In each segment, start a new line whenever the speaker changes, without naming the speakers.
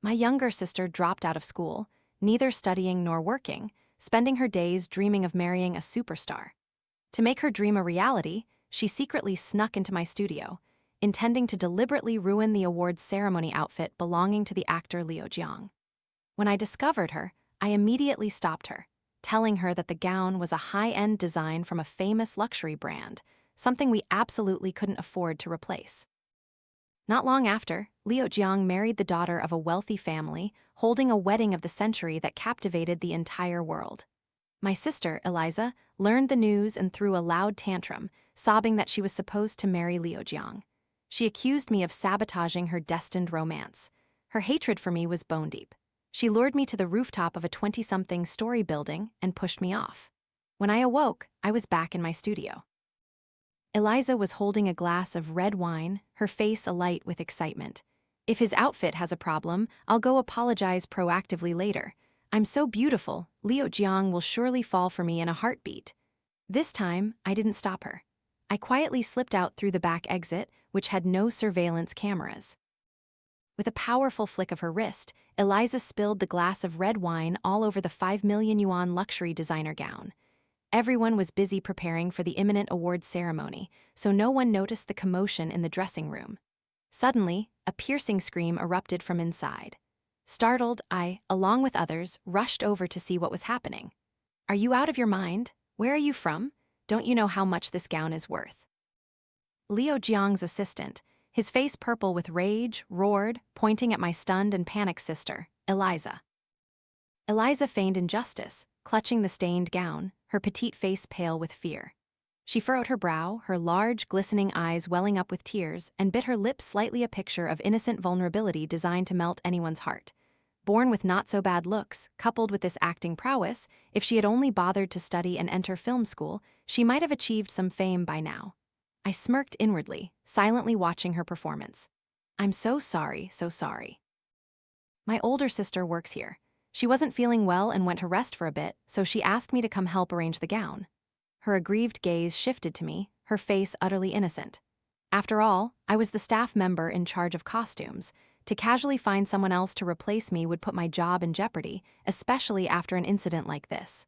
My younger sister dropped out of school, neither studying nor working, spending her days dreaming of marrying a superstar. To make her dream a reality, she secretly snuck into my studio, intending to deliberately ruin the awards ceremony outfit belonging to the actor Leo Jiang. When I discovered her, I immediately stopped her, telling her that the gown was a high-end design from a famous luxury brand, something we absolutely couldn't afford to replace. Not long after, Leo Jiang married the daughter of a wealthy family, holding a wedding of the century that captivated the entire world. My sister, Eliza, learned the news and threw a loud tantrum, sobbing that she was supposed to marry Leo Jiang. She accused me of sabotaging her destined romance. Her hatred for me was bone deep. She lured me to the rooftop of a 20-something story building and pushed me off. When I awoke, I was back in my studio. Eliza was holding a glass of red wine, her face alight with excitement. If his outfit has a problem, I'll go apologize proactively later. I'm so beautiful, Leo Jiang will surely fall for me in a heartbeat. This time, I didn't stop her. I quietly slipped out through the back exit, which had no surveillance cameras. With a powerful flick of her wrist, Eliza spilled the glass of red wine all over the 5 million yuan luxury designer gown. Everyone was busy preparing for the imminent awards ceremony, so no one noticed the commotion in the dressing room. Suddenly, a piercing scream erupted from inside. Startled, I, along with others, rushed over to see what was happening. "Are you out of your mind? Where are you from? Don't you know how much this gown is worth?" Leo Jiang's assistant, his face purple with rage, roared, pointing at my stunned and panicked sister, Eliza. Eliza feigned injustice, clutching the stained gown, her petite face pale with fear. She furrowed her brow, her large, glistening eyes welling up with tears, and bit her lips slightly, a picture of innocent vulnerability designed to melt anyone's heart. Born with not-so-bad looks, coupled with this acting prowess, if she had only bothered to study and enter film school, she might have achieved some fame by now. I smirked inwardly, silently watching her performance. "I'm so sorry, so sorry." My older sister works here. She wasn't feeling well and went to rest for a bit, so she asked me to come help arrange the gown. Her aggrieved gaze shifted to me, her face utterly innocent. After all, I was the staff member in charge of costumes. To casually find someone else to replace me would put my job in jeopardy, especially after an incident like this.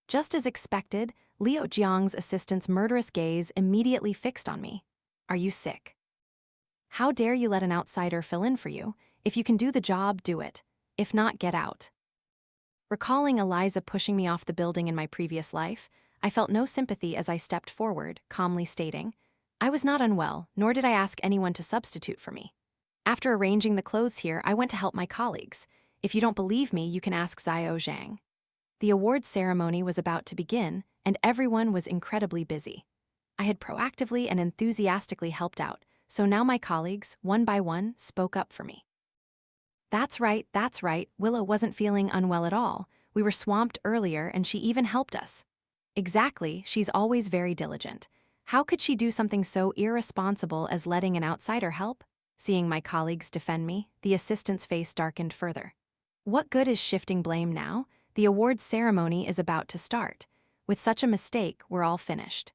Just as expected, Leo Jiang's assistant's murderous gaze immediately fixed on me. "Are you sick? How dare you let an outsider fill in for you? If you can do the job, do it. If not, get out." Recalling Eliza pushing me off the building in my previous life, I felt no sympathy as I stepped forward, calmly stating, "I was not unwell, nor did I ask anyone to substitute for me. After arranging the clothes here, I went to help my colleagues. If you don't believe me, you can ask Leo Jiang." The awards ceremony was about to begin, and everyone was incredibly busy. I had proactively and enthusiastically helped out, so now my colleagues, one by one, spoke up for me. That's right, Willow wasn't feeling unwell at all. We were swamped earlier and she even helped us." "Exactly, she's always very diligent. How could she do something so irresponsible as letting an outsider help?" Seeing my colleagues defend me, the assistant's face darkened further. "What good is shifting blame now? The awards ceremony is about to start. With such a mistake, we're all finished."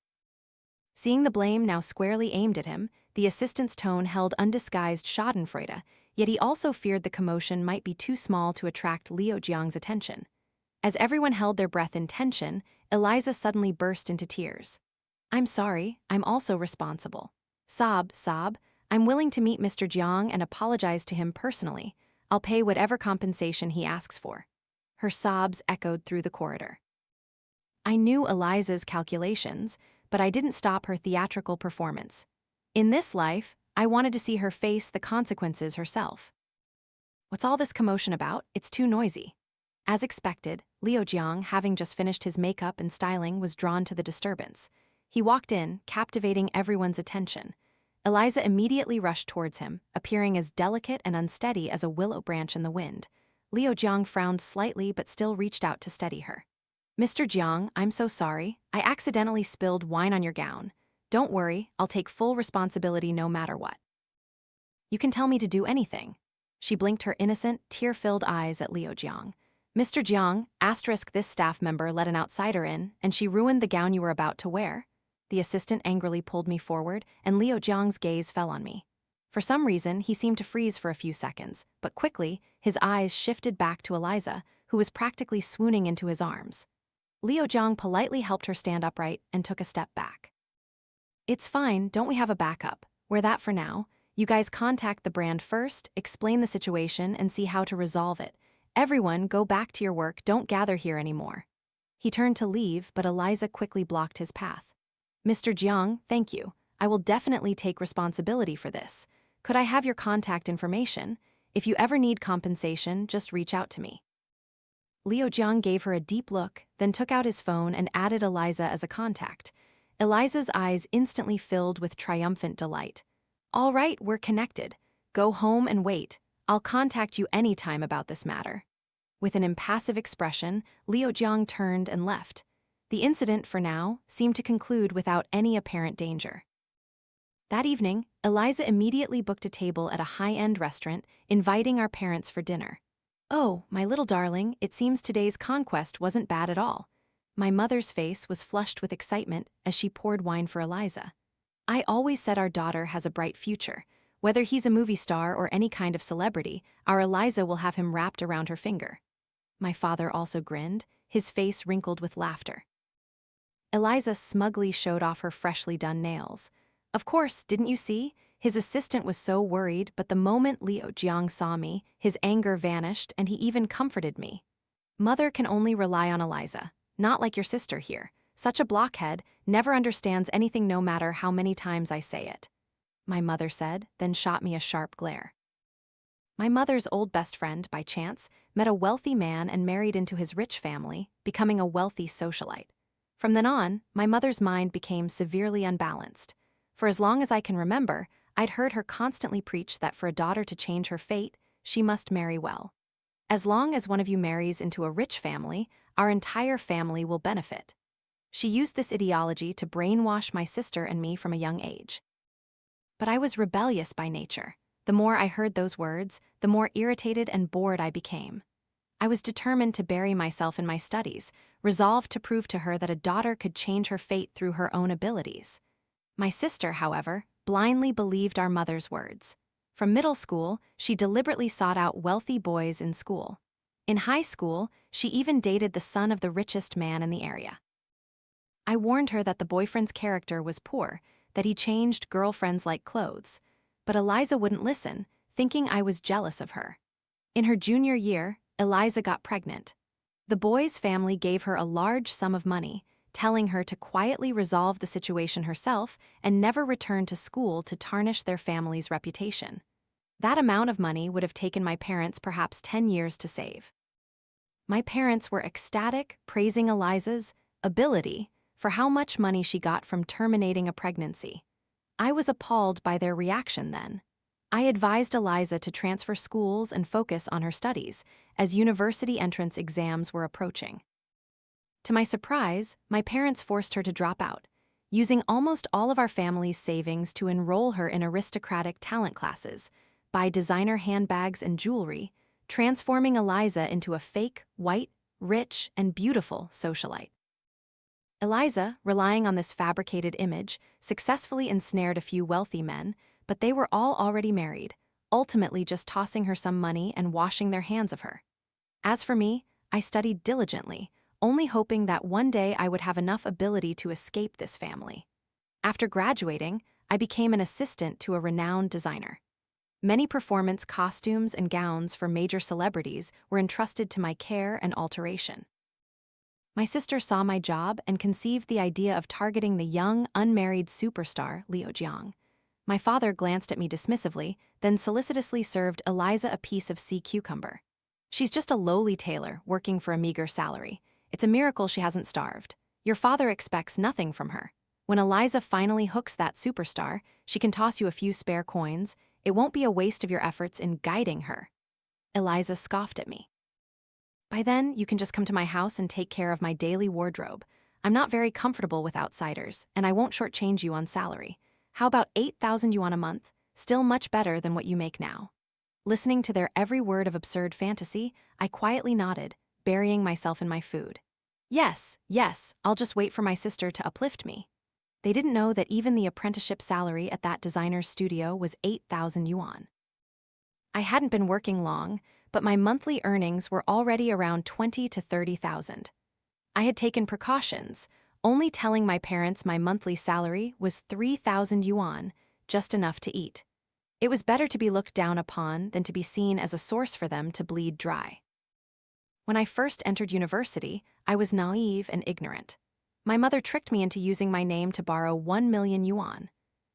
Seeing the blame now squarely aimed at him, the assistant's tone held undisguised schadenfreude, yet he also feared the commotion might be too small to attract Leo Jiang's attention. As everyone held their breath in tension, Eliza suddenly burst into tears. "I'm sorry, I'm also responsible. Sob. I'm willing to meet Mr. Jiang and apologize to him personally. I'll pay whatever compensation he asks for." Her sobs echoed through the corridor. I knew Eliza's calculations, but I didn't stop her theatrical performance. In this life, I wanted to see her face the consequences herself. "What's all this commotion about? It's too noisy." As expected, Leo Jiang, having just finished his makeup and styling, was drawn to the disturbance. He walked in, captivating everyone's attention. Eliza immediately rushed towards him, appearing as delicate and unsteady as a willow branch in the wind. Leo Jiang frowned slightly but still reached out to steady her. "Mr. Jiang, I'm so sorry. I accidentally spilled wine on your gown. Don't worry, I'll take full responsibility no matter what." "You can tell me to do anything." She blinked her innocent, tear-filled eyes at Leo Jiang. "Mr. Jiang, this staff member let an outsider in, and she ruined the gown you were about to wear." The assistant angrily pulled me forward, and Leo Jiang's gaze fell on me. For some reason, he seemed to freeze for a few seconds, but quickly, his eyes shifted back to Eliza, who was practically swooning into his arms. Leo Jiang politely helped her stand upright and took a step back. It's fine, don't we have a backup? We're that for now. You guys contact the brand first, explain the situation, and see how to resolve it. Everyone, go back to your work, don't gather here anymore. He turned to leave, but Eliza quickly blocked his path. Mr. Jiang, thank you. I will definitely take responsibility for this. Could I have your contact information? If you ever need compensation, just reach out to me. Leo Jiang gave her a deep look, then took out his phone and added Eliza as a contact. Eliza's eyes instantly filled with triumphant delight. All right, we're connected. Go home and wait. I'll contact you anytime about this matter. With an impassive expression, Leo Jiang turned and left. The incident, for now, seemed to conclude without any apparent danger. That evening, Eliza immediately booked a table at a high-end restaurant, inviting our parents for dinner. Oh, my little darling, it seems today's conquest wasn't bad at all. My mother's face was flushed with excitement as she poured wine for Eliza. I always said our daughter has a bright future. Whether he's a movie star or any kind of celebrity, our Eliza will have him wrapped around her finger. My father also grinned, his face wrinkled with laughter. Eliza smugly showed off her freshly done nails. Of course, didn't you see? His assistant was so worried, but the moment Leo Jiang saw me, his anger vanished and he even comforted me. Mother can only rely on Eliza, not like your sister here. Such a blockhead, never understands anything no matter how many times I say it. My mother said, then shot me a sharp glare. My mother's old best friend, by chance, met a wealthy man and married into his rich family, becoming a wealthy socialite. From then on, my mother's mind became severely unbalanced. For as long as I can remember, I'd heard her constantly preach that for a daughter to change her fate, she must marry well. As long as one of you marries into a rich family, our entire family will benefit. She used this ideology to brainwash my sister and me from a young age. But I was rebellious by nature. The more I heard those words, the more irritated and bored I became. I was determined to bury myself in my studies, resolved to prove to her that a daughter could change her fate through her own abilities. My sister, however, blindly believed our mother's words. From middle school, she deliberately sought out wealthy boys in school. In high school, she even dated the son of the richest man in the area. I warned her that the boyfriend's character was poor, that he changed girlfriends like clothes. But Eliza wouldn't listen, thinking I was jealous of her. In her junior year, Eliza got pregnant. The boy's family gave her a large sum of money, telling her to quietly resolve the situation herself and never return to school to tarnish their family's reputation. That amount of money would have taken my parents perhaps 10 years to save. My parents were ecstatic, praising Eliza's ability for how much money she got from terminating a pregnancy. I was appalled by their reaction then. I advised Eliza to transfer schools and focus on her studies, as university entrance exams were approaching. To my surprise, my parents forced her to drop out, using almost all of our family's savings to enroll her in aristocratic talent classes, buy designer handbags and jewelry, transforming Eliza into a fake, white, rich, and beautiful socialite. Eliza, relying on this fabricated image, successfully ensnared a few wealthy men, but they were all already married, ultimately just tossing her some money and washing their hands of her. As for me, I studied diligently, only hoping that one day I would have enough ability to escape this family. After graduating, I became an assistant to a renowned designer. Many performance costumes and gowns for major celebrities were entrusted to my care and alteration. My sister saw my job and conceived the idea of targeting the young, unmarried superstar, Leo Jiang. My father glanced at me dismissively, then solicitously served Eliza a piece of sea cucumber. She's just a lowly tailor, working for a meager salary. It's a miracle she hasn't starved. Your father expects nothing from her. When Eliza finally hooks that superstar, she can toss you a few spare coins. It won't be a waste of your efforts in guiding her. Eliza scoffed at me. By then, you can just come to my house and take care of my daily wardrobe. I'm not very comfortable with outsiders, and I won't shortchange you on salary. How about 8,000 yuan a month? Still much better than what you make now. Listening to their every word of absurd fantasy, I quietly nodded, burying myself in my food. Yes, I'll just wait for my sister to uplift me. They didn't know that even the apprenticeship salary at that designer's studio was 8,000 yuan. I hadn't been working long, but my monthly earnings were already around 20 to 30,000. I had taken precautions, only telling my parents my monthly salary was 3,000 yuan, just enough to eat. It was better to be looked down upon than to be seen as a source for them to bleed dry. When I first entered university, I was naive and ignorant. My mother tricked me into using my name to borrow 1 million yuan.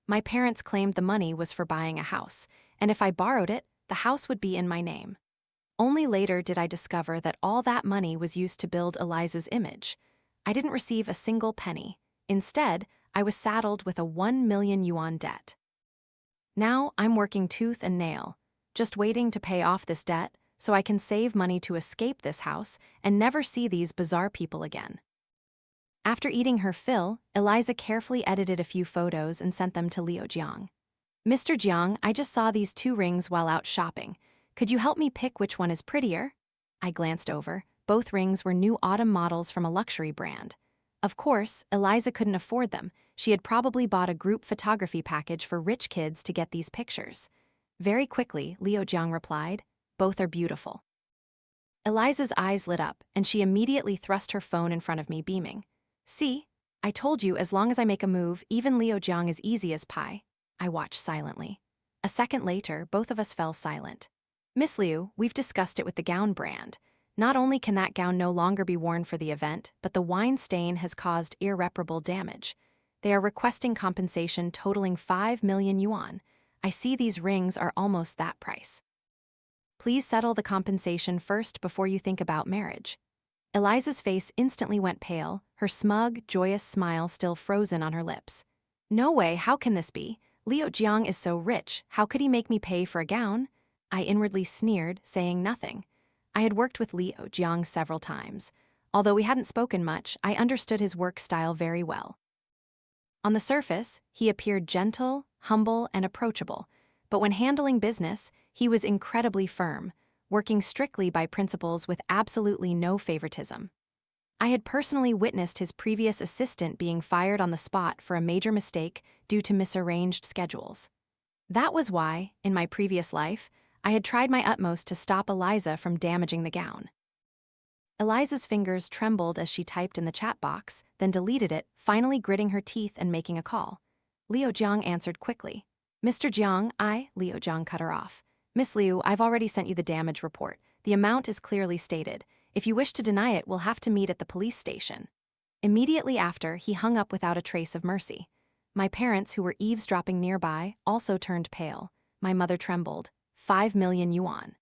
My parents claimed the money was for buying a house, and if I borrowed it, the house would be in my name. Only later did I discover that all that money was used to build Eliza's image. I didn't receive a single penny. Instead, I was saddled with a 1 million yuan debt. Now I'm working tooth and nail, just waiting to pay off this debt so I can save money to escape this house and never see these bizarre people again. After eating her fill, Eliza carefully edited a few photos and sent them to Leo Jiang. "Mr. Jiang, I just saw these 2 rings while out shopping. Could you help me pick which one is prettier?" I glanced over. Both rings were new autumn models from a luxury brand. Of course, Eliza couldn't afford them. She had probably bought a group photography package for rich kids to get these pictures. Very quickly, Leo Jiang replied, "Both are beautiful." Eliza's eyes lit up, and she immediately thrust her phone in front of me, beaming. "See? I told you as long as I make a move, even Leo Jiang is easy as pie." I watched silently. A second later, both of us fell silent. "Miss Liu, we've discussed it with the gown brand. Not only can that gown no longer be worn for the event, but the wine stain has caused irreparable damage. They are requesting compensation totaling 5 million yuan. I see these rings are almost that price. Please settle the compensation first before you think about marriage." Eliza's face instantly went pale, her smug, joyous smile still frozen on her lips. "No way, how can this be? Leo Jiang is so rich, how could he make me pay for a gown?" I inwardly sneered, saying nothing. I had worked with Leo Jiang several times. Although we hadn't spoken much, I understood his work style very well. On the surface, he appeared gentle, humble, and approachable, but when handling business, he was incredibly firm, working strictly by principles with absolutely no favoritism. I had personally witnessed his previous assistant being fired on the spot for a major mistake due to misarranged schedules. That was why, in my previous life, I had tried my utmost to stop Eliza from damaging the gown. Eliza's fingers trembled as she typed in the chat box, then deleted it, finally gritting her teeth and making a call. Leo Jiang answered quickly. "Mr. Jiang, Leo Jiang cut her off. "Miss Liu, I've already sent you the damage report. The amount is clearly stated. If you wish to deny it, we'll have to meet at the police station." Immediately after, he hung up without a trace of mercy. My parents, who were eavesdropping nearby, also turned pale. My mother trembled. 5 million yuan.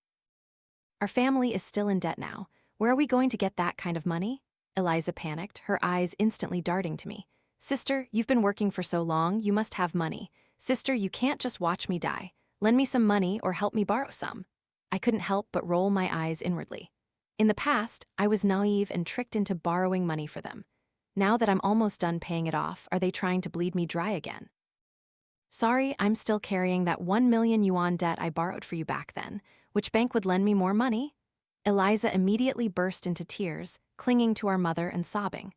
Our family is still in debt now. Where are we going to get that kind of money? Eliza panicked, her eyes instantly darting to me. "Sister, you've been working for so long, you must have money. Sister, you can't just watch me die. Lend me some money or help me borrow some." I couldn't help but roll my eyes inwardly. In the past, I was naive and tricked into borrowing money for them. Now that I'm almost done paying it off, are they trying to bleed me dry again? "Sorry, I'm still carrying that 1 million yuan debt I borrowed for you back then. Which bank would lend me more money?" Eliza immediately burst into tears, clinging to our mother and sobbing.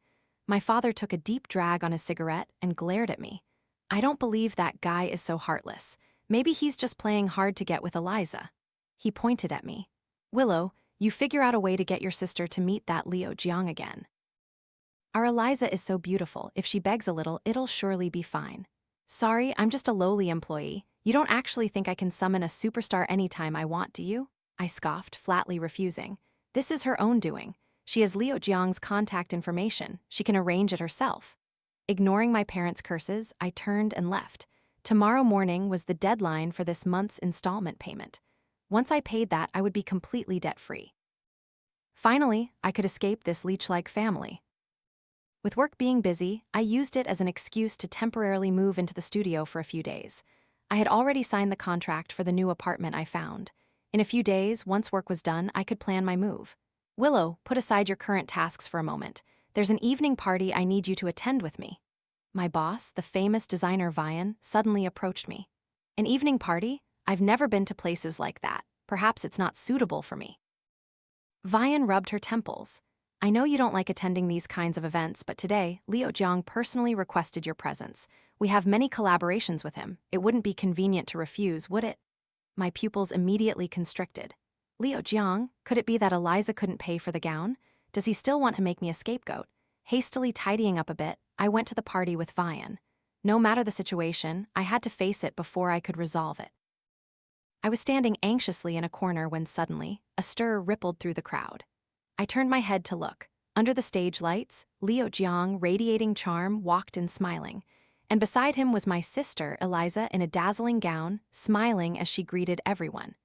My father took a deep drag on his cigarette and glared at me. "I don't believe that guy is so heartless. Maybe he's just playing hard to get with Eliza." He pointed at me. "Willow, you figure out a way to get your sister to meet that Leo Jiang again. Our Eliza is so beautiful, if she begs a little, it'll surely be fine." "Sorry, I'm just a lowly employee. You don't actually think I can summon a superstar anytime I want, do you?" I scoffed, flatly refusing. "This is her own doing. She has Leo Jiang's contact information. She can arrange it herself." Ignoring my parents' curses, I turned and left. Tomorrow morning was the deadline for this month's installment payment. Once I paid that, I would be completely debt-free. Finally, I could escape this leech-like family. With work being busy, I used it as an excuse to temporarily move into the studio for a few days. I had already signed the contract for the new apartment I found. In a few days, once work was done, I could plan my move. "Willow, put aside your current tasks for a moment. There's an evening party I need you to attend with me." My boss, the famous designer Vian, suddenly approached me. "An evening party? I've never been to places like that. Perhaps it's not suitable for me." Vian rubbed her temples. I know you don't like attending these kinds of events, but today, Leo Jiang personally requested your presence. We have many collaborations with him. It wouldn't be convenient to refuse, would it? My pupils immediately constricted. Leo Jiang, could it be that Eliza couldn't pay for the gown? Does he still want to make me a scapegoat? Hastily tidying up a bit, I went to the party with Vian. No matter the situation, I had to face it before I could resolve it. I was standing anxiously in a corner when suddenly, a stir rippled through the crowd. I turned my head to look. Under the stage lights, Leo Jiang, radiating charm, walked in smiling. And beside him was my sister, Eliza, in a dazzling gown, smiling as she greeted everyone.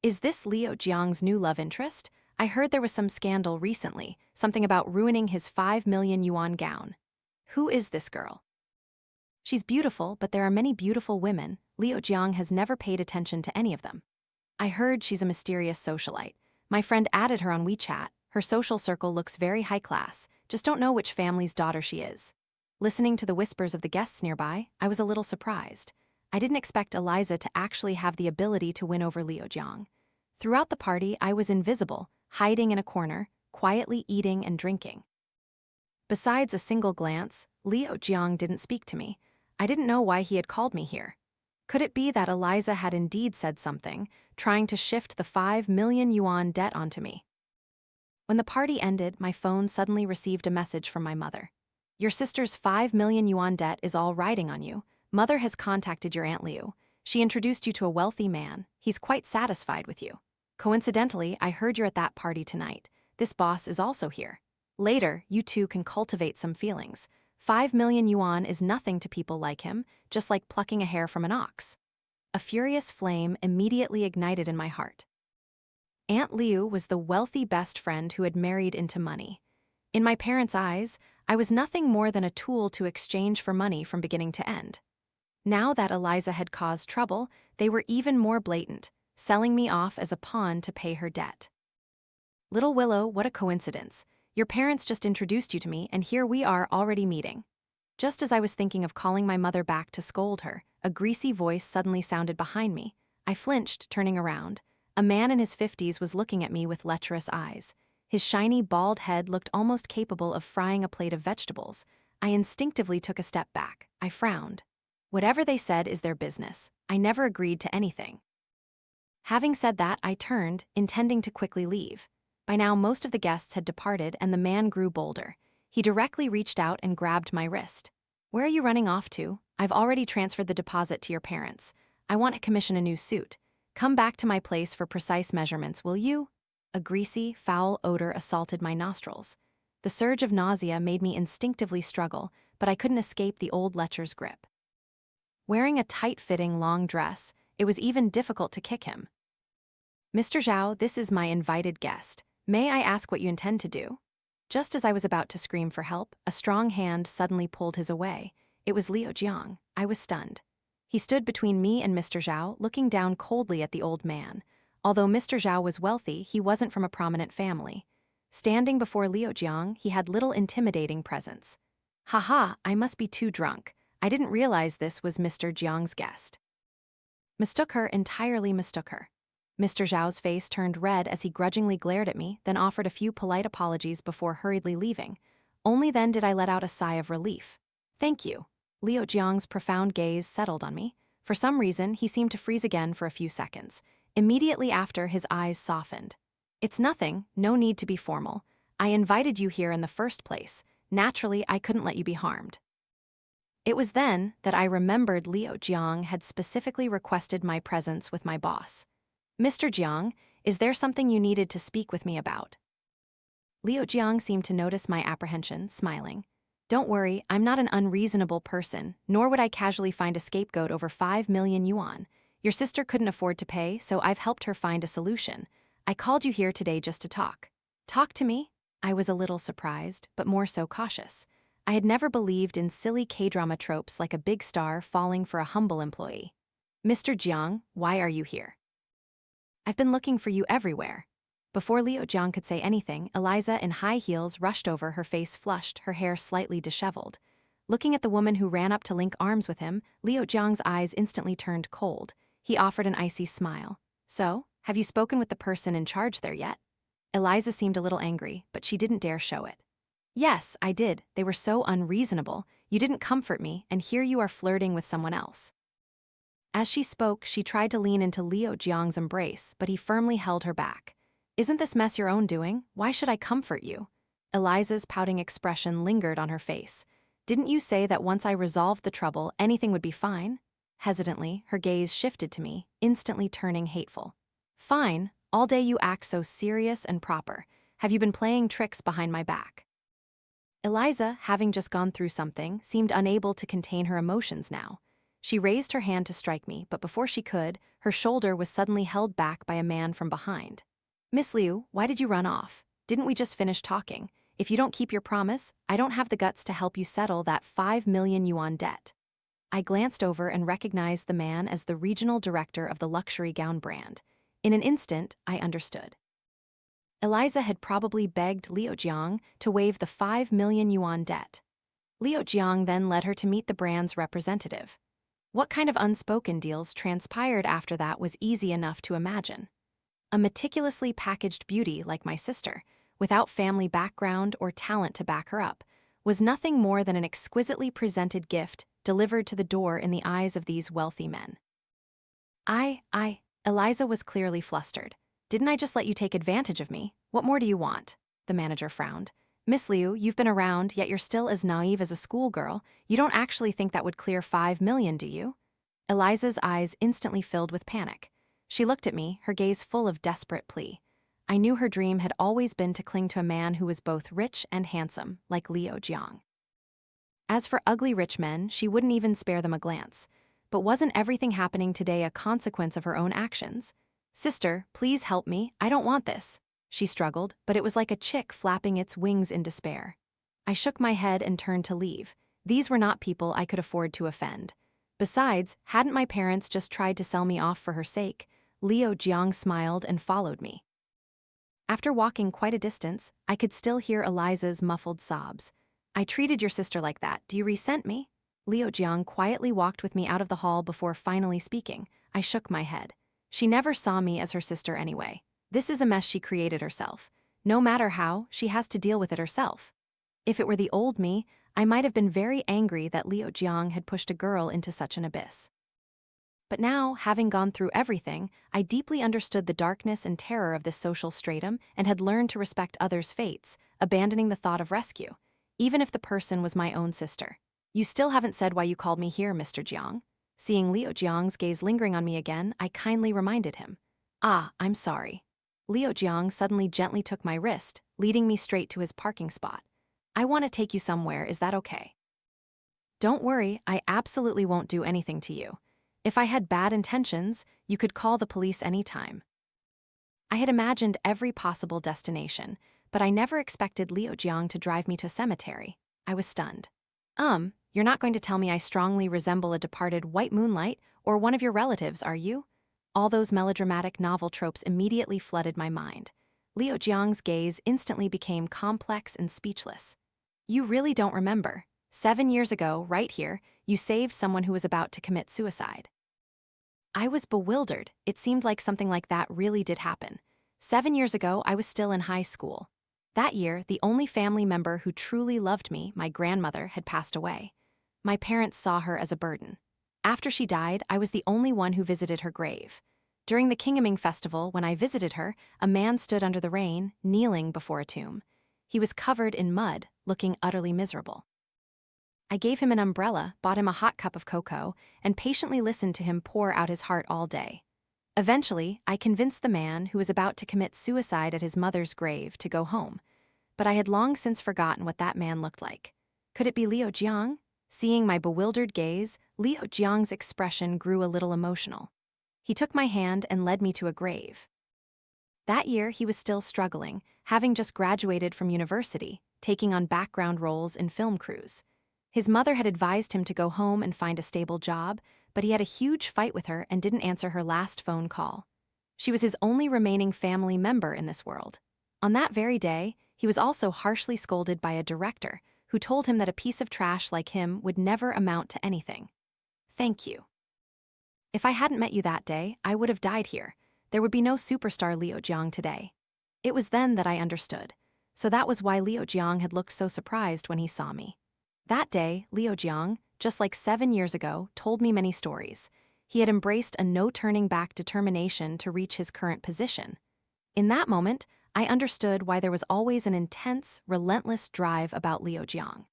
Is this Leo Jiang's new love interest? I heard there was some scandal recently, something about ruining his 5 million yuan gown. Who is this girl? She's beautiful, but there are many beautiful women. Leo Jiang has never paid attention to any of them. I heard she's a mysterious socialite. My friend added her on WeChat. Her social circle looks very high class, just don't know which family's daughter she is. Listening to the whispers of the guests nearby, I was a little surprised. I didn't expect Eliza to actually have the ability to win over Leo Jiang. Throughout the party, I was invisible, hiding in a corner, quietly eating and drinking. Besides a single glance, Leo Jiang didn't speak to me. I didn't know why he had called me here. Could it be that Eliza had indeed said something, trying to shift the 5 million yuan debt onto me? When the party ended, my phone suddenly received a message from my mother. Your sister's 5 million yuan debt is all riding on you. Mother has contacted your Aunt Liu. She introduced you to a wealthy man. He's quite satisfied with you. Coincidentally, I heard you're at that party tonight. This boss is also here. Later, you two can cultivate some feelings. 5 million yuan is nothing to people like him, just like plucking a hair from an ox. A furious flame immediately ignited in my heart. Aunt Liu was the wealthy best friend who had married into money. In my parents' eyes, I was nothing more than a tool to exchange for money from beginning to end. Now that Eliza had caused trouble, they were even more blatant, selling me off as a pawn to pay her debt. Little Willow, what a coincidence. Your parents just introduced you to me, and here we are already meeting. Just as I was thinking of calling my mother back to scold her, a greasy voice suddenly sounded behind me. I flinched, turning around. A man in his 50s was looking at me with lecherous eyes. His shiny, bald head looked almost capable of frying a plate of vegetables. I instinctively took a step back. I frowned. Whatever they said is their business. I never agreed to anything. Having said that, I turned, intending to quickly leave. By now, most of the guests had departed, and the man grew bolder. He directly reached out and grabbed my wrist. Where are you running off to? I've already transferred the deposit to your parents. I want to commission a new suit. Come back to my place for precise measurements, will you? A greasy, foul odor assaulted my nostrils. The surge of nausea made me instinctively struggle, but I couldn't escape the old lecher's grip. Wearing a tight-fitting long dress, it was even difficult to kick him. Mr. Zhao, this is my invited guest. May I ask what you intend to do? Just as I was about to scream for help, a strong hand suddenly pulled his away. It was Leo Jiang. I was stunned. He stood between me and Mr. Zhao, looking down coldly at the old man. Although Mr. Zhao was wealthy, he wasn't from a prominent family. Standing before Leo Jiang, he had little intimidating presence. Haha, I must be too drunk. I didn't realize this was Mr. Jiang's guest. Mistook her, entirely mistook her. Mr. Zhao's face turned red as he grudgingly glared at me, then offered a few polite apologies before hurriedly leaving. Only then did I let out a sigh of relief. Thank you. Leo Jiang's profound gaze settled on me. For some reason, he seemed to freeze again for a few seconds. Immediately after, his eyes softened. It's nothing, no need to be formal. I invited you here in the first place. Naturally, I couldn't let you be harmed. It was then that I remembered Leo Jiang had specifically requested my presence with my boss. Mr. Jiang, is there something you needed to speak with me about? Leo Jiang seemed to notice my apprehension, smiling. Don't worry, I'm not an unreasonable person, nor would I casually find a scapegoat over 5 million yuan. Your sister couldn't afford to pay, so I've helped her find a solution. I called you here today just to talk. Talk to me? I was a little surprised, but more so cautious. I had never believed in silly K-drama tropes like a big star falling for a humble employee. Mr. Jiang, why are you here? I've been looking for you everywhere. Before Leo Jiang could say anything, Eliza in high heels rushed over, her face flushed, her hair slightly disheveled. Looking at the woman who ran up to link arms with him, Leo Jiang's eyes instantly turned cold. He offered an icy smile. So, have you spoken with the person in charge there yet? Eliza seemed a little angry, but she didn't dare show it. Yes, I did. They were so unreasonable. You didn't comfort me, and here you are flirting with someone else. As she spoke, she tried to lean into Leo Jiang's embrace, but he firmly held her back. Isn't this mess your own doing? Why should I comfort you? Eliza's pouting expression lingered on her face. Didn't you say that once I resolved the trouble, anything would be fine? Hesitantly, her gaze shifted to me, instantly turning hateful. Fine, all day you act so serious and proper. Have you been playing tricks behind my back? Eliza, having just gone through something, seemed unable to contain her emotions now. She raised her hand to strike me, but before she could, her shoulder was suddenly held back by a man from behind. Miss Liu, why did you run off? Didn't we just finish talking? If you don't keep your promise, I don't have the guts to help you settle that 5 million yuan debt. I glanced over and recognized the man as the regional director of the luxury gown brand. In an instant, I understood. Eliza had probably begged Leo Jiang to waive the 5 million yuan debt. Leo Jiang then led her to meet the brand's representative. What kind of unspoken deals transpired after that was easy enough to imagine. A meticulously packaged beauty like my sister, without family background or talent to back her up, was nothing more than an exquisitely presented gift delivered to the door in the eyes of these wealthy men. Eliza was clearly flustered. Didn't I just let you take advantage of me? What more do you want? The manager frowned. Miss Liu, you've been around, yet you're still as naive as a schoolgirl. You don't actually think that would clear 5 million, do you? Eliza's eyes instantly filled with panic. She looked at me, her gaze full of desperate plea. I knew her dream had always been to cling to a man who was both rich and handsome, like Leo Jiang. As for ugly rich men, she wouldn't even spare them a glance. But wasn't everything happening today a consequence of her own actions? Sister, please help me, I don't want this. She struggled, but it was like a chick flapping its wings in despair. I shook my head and turned to leave. These were not people I could afford to offend. Besides, hadn't my parents just tried to sell me off for her sake? Leo Jiang smiled and followed me. After walking quite a distance, I could still hear Eliza's muffled sobs. I treated your sister like that. Do you resent me? Leo Jiang quietly walked with me out of the hall before finally speaking. I shook my head. She never saw me as her sister anyway. This is a mess she created herself. No matter how, she has to deal with it herself. If it were the old me, I might have been very angry that Leo Jiang had pushed a girl into such an abyss. But now, having gone through everything, I deeply understood the darkness and terror of this social stratum and had learned to respect others' fates, abandoning the thought of rescue, even if the person was my own sister. You still haven't said why you called me here, Mr. Jiang. Seeing Leo Jiang's gaze lingering on me again, I kindly reminded him. I'm sorry. Leo Jiang suddenly gently took my wrist, leading me straight to his parking spot. I want to take you somewhere, is that okay? Don't worry, I absolutely won't do anything to you. If I had bad intentions, you could call the police anytime. I had imagined every possible destination, but I never expected Leo Jiang to drive me to a cemetery. I was stunned. You're not going to tell me I strongly resemble a departed white moonlight or one of your relatives, are you? All those melodramatic novel tropes immediately flooded my mind. Leo Jiang's gaze instantly became complex and speechless. You really don't remember. 7 years ago, right here, you saved someone who was about to commit suicide. I was bewildered. It seemed like something like that really did happen. 7 years ago, I was still in high school. That year, the only family member who truly loved me, my grandmother, had passed away. My parents saw her as a burden. After she died, I was the only one who visited her grave. During the Kingaming festival, when I visited her, a man stood under the rain, kneeling before a tomb. He was covered in mud, looking utterly miserable. I gave him an umbrella, bought him a hot cup of cocoa, and patiently listened to him pour out his heart all day. Eventually, I convinced the man who was about to commit suicide at his mother's grave to go home. But I had long since forgotten what that man looked like. Could it be Leo Jiang? Seeing my bewildered gaze, Leo Jiang's expression grew a little emotional. He took my hand and led me to a grave. That year, he was still struggling, having just graduated from university, taking on background roles in film crews. His mother had advised him to go home and find a stable job, but he had a huge fight with her and didn't answer her last phone call. She was his only remaining family member in this world. On that very day, he was also harshly scolded by a director who told him that a piece of trash like him would never amount to anything. Thank you. If I hadn't met you that day, I would have died here. There would be no superstar Leo Jiang today. It was then that I understood. So that was why Leo Jiang had looked so surprised when he saw me. That day, Leo Jiang, just like 7 years ago, told me many stories. He had embraced a no-turning-back determination to reach his current position. In that moment, I understood why there was always an intense, relentless drive about Leo Jiang.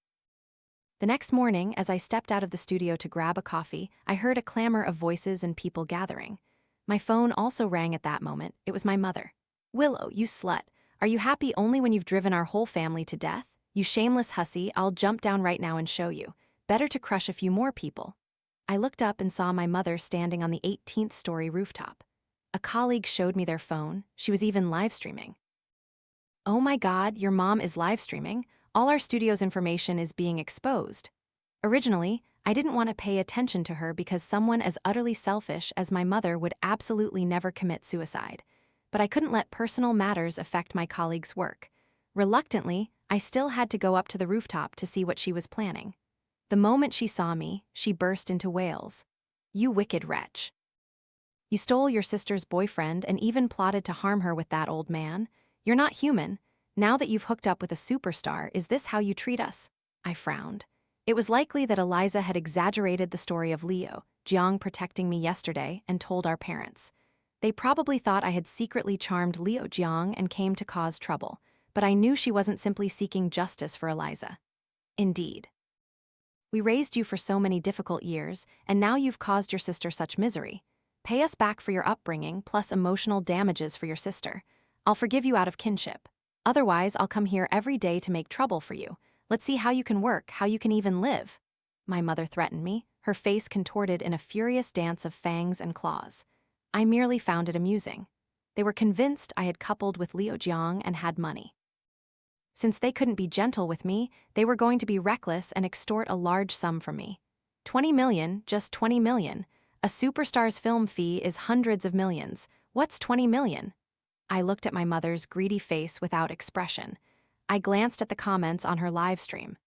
The next morning, as I stepped out of the studio to grab a coffee, I heard a clamor of voices and people gathering. My phone also rang at that moment. It was my mother. "Willow, you slut. Are you happy only when you've driven our whole family to death? You shameless hussy, I'll jump down right now and show you. Better to crush a few more people." I looked up and saw my mother standing on the 18th story rooftop. A colleague showed me their phone. She was even live streaming. "Oh my God, your mom is live streaming. All our studio's information is being exposed." Originally, I didn't want to pay attention to her because someone as utterly selfish as my mother would absolutely never commit suicide. But I couldn't let personal matters affect my colleague's work. Reluctantly, I still had to go up to the rooftop to see what she was planning. The moment she saw me, she burst into wails. "You wicked wretch. You stole your sister's boyfriend and even plotted to harm her with that old man. You're not human. Now that you've hooked up with a superstar, is this how you treat us?" I frowned. It was likely that Eliza had exaggerated the story of Leo Jiang protecting me yesterday and told our parents. They probably thought I had secretly charmed Leo Jiang and came to cause trouble, but I knew she wasn't simply seeking justice for Eliza. Indeed. "We raised you for so many difficult years, and now you've caused your sister such misery. Pay us back for your upbringing plus emotional damages for your sister. I'll forgive you out of kinship. Otherwise, I'll come here every day to make trouble for you. Let's see how you can work, how you can even live." My mother threatened me, her face contorted in a furious dance of fangs and claws. I merely found it amusing. They were convinced I had coupled with Leo Jiang and had money. Since they couldn't be gentle with me, they were going to be reckless and extort a large sum from me. 20 million, just 20 million. A superstar's film fee is hundreds of millions. What's 20 million? I looked at my mother's greedy face without expression. I glanced at the comments on her live stream.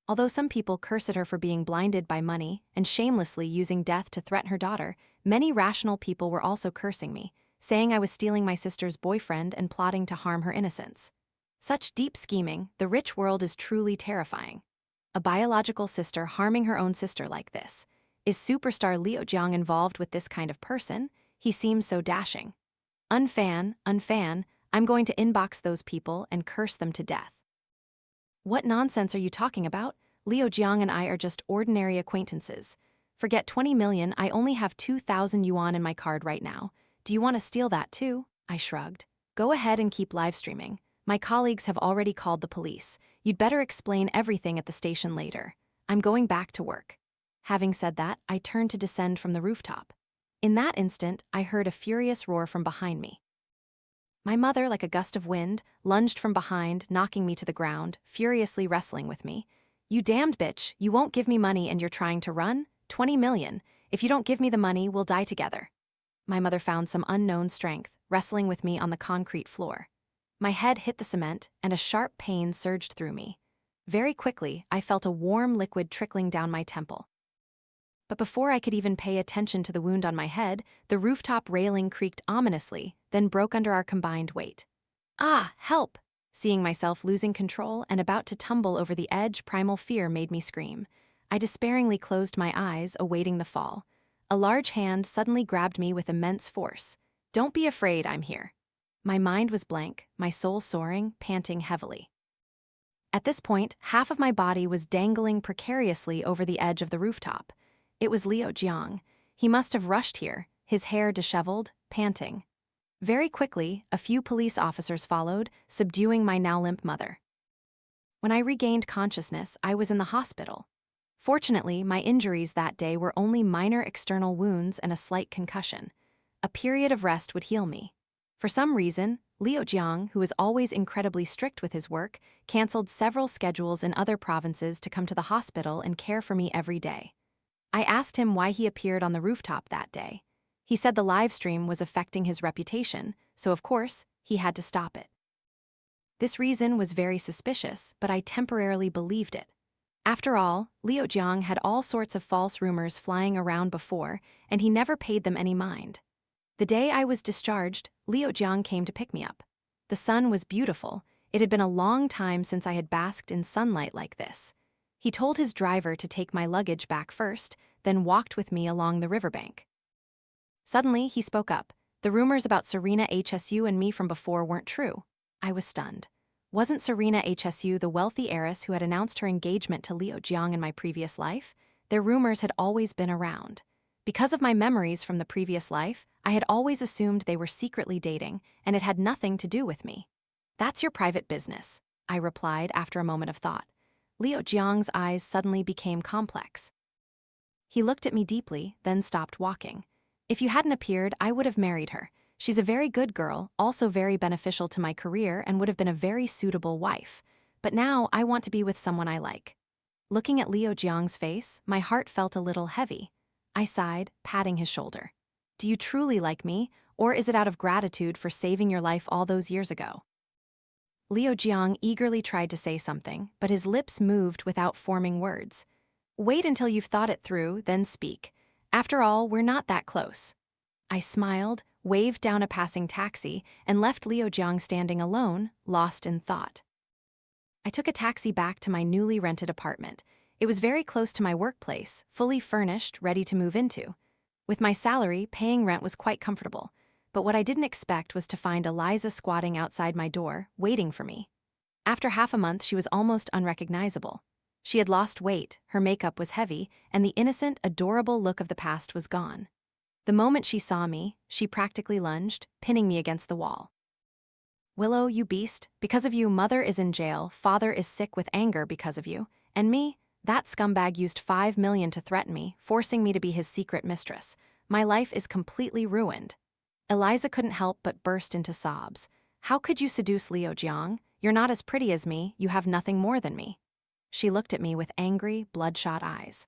Although some people cursed at her for being blinded by money and shamelessly using death to threaten her daughter, many rational people were also cursing me, saying I was stealing my sister's boyfriend and plotting to harm her innocence. Such deep scheming, the rich world is truly terrifying. A biological sister harming her own sister like this. Is superstar Leo Jiang involved with this kind of person? He seems so dashing. Unfan, I'm going to inbox those people and curse them to death. What nonsense are you talking about? Leo Jiang and I are just ordinary acquaintances. Forget 20 million, I only have 2,000 yuan in my card right now. Do you want to steal that too? I shrugged. Go ahead and keep live streaming. My colleagues have already called the police. You'd better explain everything at the station later. I'm going back to work. Having said that, I turned to descend from the rooftop. In that instant, I heard a furious roar from behind me. My mother, like a gust of wind, lunged from behind, knocking me to the ground, furiously wrestling with me. "You damned bitch, you won't give me money and you're trying to run? 20 million. If you don't give me the money, we'll die together." My mother found some unknown strength, wrestling with me on the concrete floor. My head hit the cement, and a sharp pain surged through me. Very quickly, I felt a warm liquid trickling down my temple. But before I could even pay attention to the wound on my head, the rooftop railing creaked ominously, then broke under our combined weight. "Ah, help!" Seeing myself losing control and about to tumble over the edge, primal fear made me scream. I despairingly closed my eyes, awaiting the fall. A large hand suddenly grabbed me with immense force. "Don't be afraid, I'm here." My mind was blank, my soul soaring, panting heavily. At this point, half of my body was dangling precariously over the edge of the rooftop. It was Leo Jiang. He must have rushed here, his hair disheveled, panting. Very quickly, a few police officers followed, subduing my now limp mother. When I regained consciousness, I was in the hospital. Fortunately, my injuries that day were only minor external wounds and a slight concussion. A period of rest would heal me. For some reason, Leo Jiang, who is always incredibly strict with his work, canceled several schedules in other provinces to come to the hospital and care for me every day. I asked him why he appeared on the rooftop that day. He said the live stream was affecting his reputation, so of course, he had to stop it. This reason was very suspicious, but I temporarily believed it. After all, Leo Jiang had all sorts of false rumors flying around before, and he never paid them any mind. The day I was discharged, Leo Jiang came to pick me up. The sun was beautiful. It had been a long time since I had basked in sunlight like this. He told his driver to take my luggage back first, then walked with me along the riverbank. Suddenly, he spoke up. The rumors about Serena HSU and me from before weren't true. I was stunned. Wasn't Serena HSU the wealthy heiress who had announced her engagement to Leo Jiang in my previous life? Their rumors had always been around. Because of my memories from the previous life, I had always assumed they were secretly dating, and it had nothing to do with me. That's your private business, I replied after a moment of thought. Leo Jiang's eyes suddenly became complex. He looked at me deeply, then stopped walking. If you hadn't appeared, I would have married her. She's a very good girl, also very beneficial to my career, and would have been a very suitable wife. But now I want to be with someone I like. Looking at Leo Jiang's face, my heart felt a little heavy. I sighed, patting his shoulder. Do you truly like me, or is it out of gratitude for saving your life all those years ago? Leo Jiang eagerly tried to say something, but his lips moved without forming words. Wait until you've thought it through, then speak. After all, we're not that close. I smiled, waved down a passing taxi, and left Leo Jiang standing alone, lost in thought. I took a taxi back to my newly rented apartment. It was very close to my workplace, fully furnished, ready to move into. With my salary, paying rent was quite comfortable. But what I didn't expect was to find Eliza squatting outside my door, waiting for me. After half a month, she was almost unrecognizable. She had lost weight, her makeup was heavy, and the innocent, adorable look of the past was gone. The moment she saw me, she practically lunged, pinning me against the wall. Willow, you beast, because of you, mother is in jail, father is sick with anger because of you, and me, that scumbag used $5 million to threaten me, forcing me to be his secret mistress. My life is completely ruined. Eliza couldn't help but burst into sobs. How could you seduce Leo Jiang? You're not as pretty as me, you have nothing more than me. She looked at me with angry, bloodshot eyes.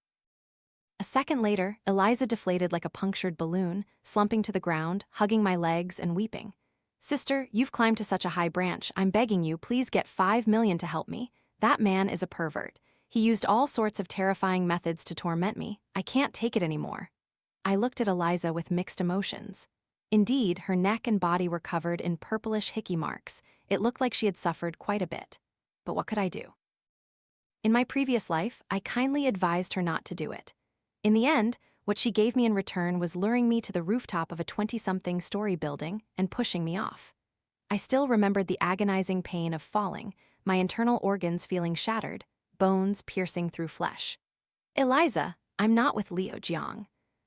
A second later, Eliza deflated like a punctured balloon, slumping to the ground, hugging my legs and weeping. Sister, you've climbed to such a high branch, I'm begging you, please get $5 million to help me. That man is a pervert. He used all sorts of terrifying methods to torment me. I can't take it anymore. I looked at Eliza with mixed emotions. Indeed, her neck and body were covered in purplish hickey marks. It looked like she had suffered quite a bit. But what could I do? In my previous life, I kindly advised her not to do it. In the end, what she gave me in return was luring me to the rooftop of a 20-something story building and pushing me off. I still remembered the agonizing pain of falling, my internal organs feeling shattered, bones piercing through flesh. Eliza, I'm not with Leo Jiang.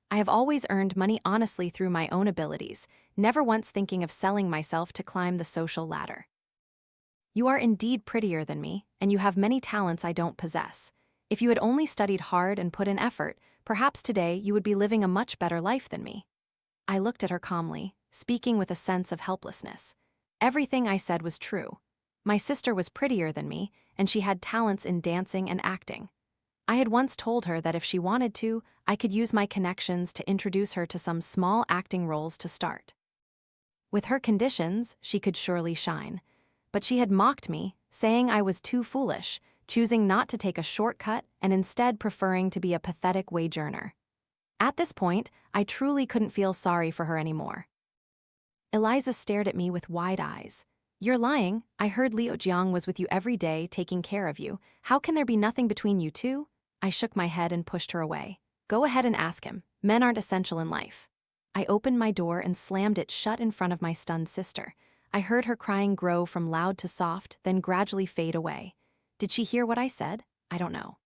I have always earned money honestly through my own abilities, never once thinking of selling myself to climb the social ladder. You are indeed prettier than me, and you have many talents I don't possess. If you had only studied hard and put in effort, perhaps today you would be living a much better life than me. I looked at her calmly, speaking with a sense of helplessness. Everything I said was true. My sister was prettier than me, and she had talents in dancing and acting. I had once told her that if she wanted to, I could use my connections to introduce her to some small acting roles to start. With her conditions, she could surely shine. But she had mocked me, saying I was too foolish, choosing not to take a shortcut and instead preferring to be a pathetic wage earner. At this point, I truly couldn't feel sorry for her anymore. Eliza stared at me with wide eyes. You're lying. I heard Leo Jiang was with you every day, taking care of you. How can there be nothing between you two? I shook my head and pushed her away. Go ahead and ask him. Men aren't essential in life. I opened my door and slammed it shut in front of my stunned sister. I heard her crying grow from loud to soft, then gradually fade away. Did she hear what I said? I don't know.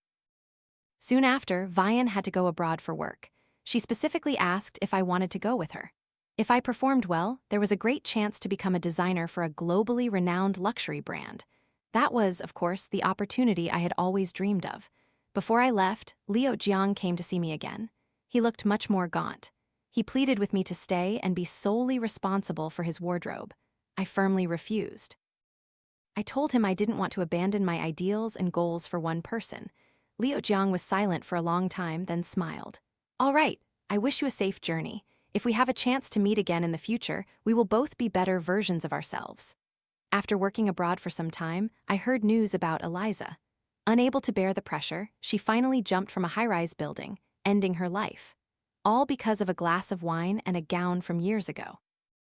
Soon after, Vian had to go abroad for work. She specifically asked if I wanted to go with her. If I performed well, there was a great chance to become a designer for a globally renowned luxury brand. That was, of course, the opportunity I had always dreamed of. Before I left, Leo Jiang came to see me again. He looked much more gaunt. He pleaded with me to stay and be solely responsible for his wardrobe. I firmly refused. I told him I didn't want to abandon my ideals and goals for one person. Leo Jiang was silent for a long time, then smiled. All right, I wish you a safe journey. If we have a chance to meet again in the future, we will both be better versions of ourselves. After working abroad for some time, I heard news about Eliza. Unable to bear the pressure, she finally jumped from a high-rise building, ending her life. All because of a glass of wine and a gown from years ago.